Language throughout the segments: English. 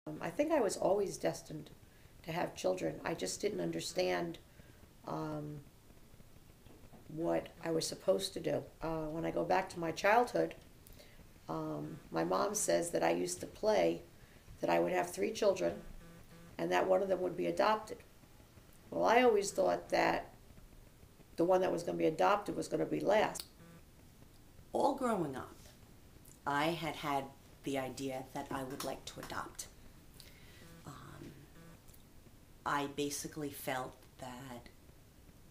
I think I was always destined to have children. I just didn't understand um, what I was supposed to do. When I go back to my childhood, my mom says that I used to play that I would have three children and that one of them would be adopted. Well, I always thought that the one that was going to be adopted was going to be last. All growing up, I had the idea that I would like to adopt. I basically felt that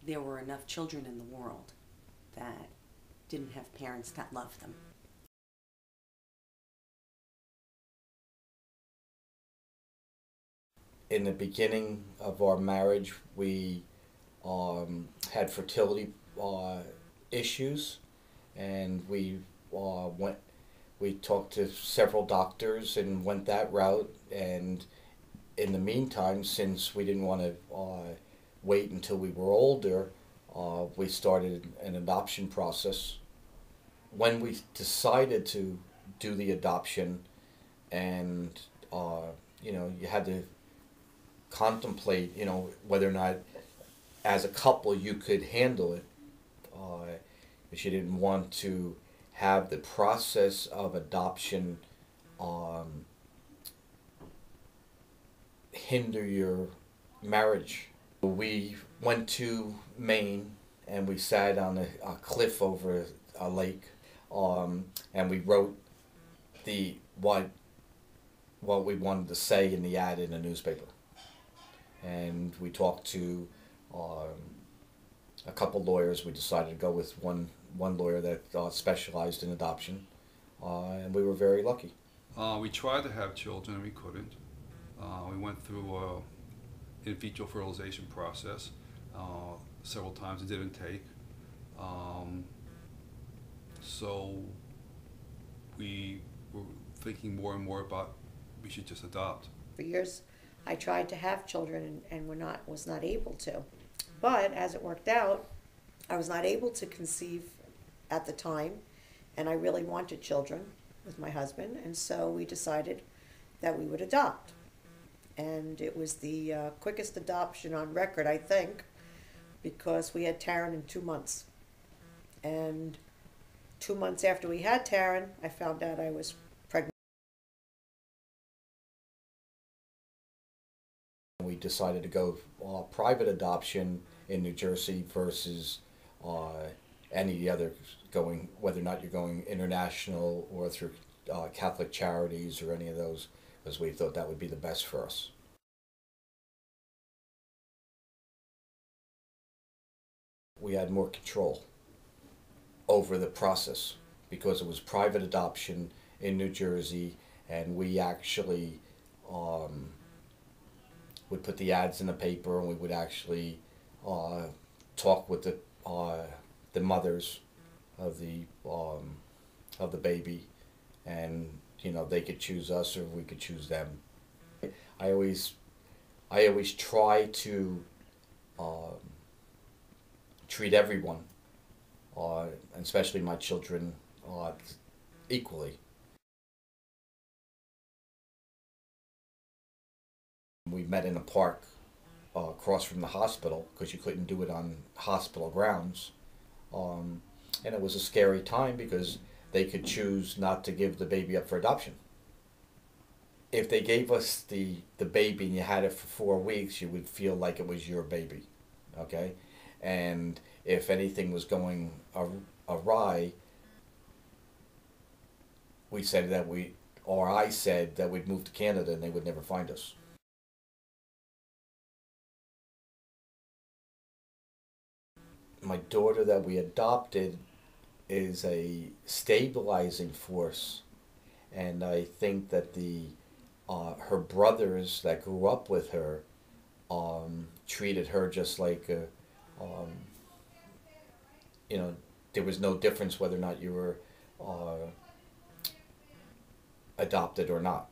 there were enough children in the world that didn't have parents that loved them. In the beginning of our marriage, we had fertility issues, and went. We talked to several doctors and went that route. And in the meantime, since we didn't want to wait until we were older, we started an adoption process. When we decided to do the adoption, and you had to contemplate, whether or not as a couple you could handle it, if you didn't want to have the process of adoption hinder your marriage. We went to Maine and we sat on a cliff over a lake, and we wrote the what we wanted to say in the ad in the newspaper. And we talked to a couple lawyers. We decided to go with one lawyer that specialized in adoption, and we were very lucky. We tried to have children and we couldn't. We went through an in vitro fertilization process several times. It didn't take. So we were thinking more and more about we should just adopt. For years, I tried to have children and was not able to. But as it worked out, I was not able to conceive at the time, and I really wanted children with my husband, and so we decided that we would adopt. And it was the quickest adoption on record, I think, because we had Taryn in 2 months. And 2 months after we had Taryn, I found out I was pregnant. We decided to go private adoption in New Jersey versus any other, going, whether or not you're going international or through Catholic Charities or any of those, because we thought that would be the best for us. We had more control over the process because it was private adoption in New Jersey, and we actually would put the ads in the paper, and we would actually talk with the mothers of the baby, and they could choose us or we could choose them. I always try to treat everyone, and especially my children, equally. We met in a park across from the hospital because you couldn't do it on hospital grounds. And it was a scary time because they could choose not to give the baby up for adoption. If they gave us the baby and you had it for 4 weeks, you would feel like it was your baby, okay? And if anything was going awry, I said that we'd move to Canada and they would never find us. My daughter that we adopted is a stabilizing force, and I think that her brothers that grew up with her treated her just like there was no difference whether or not you were adopted or not.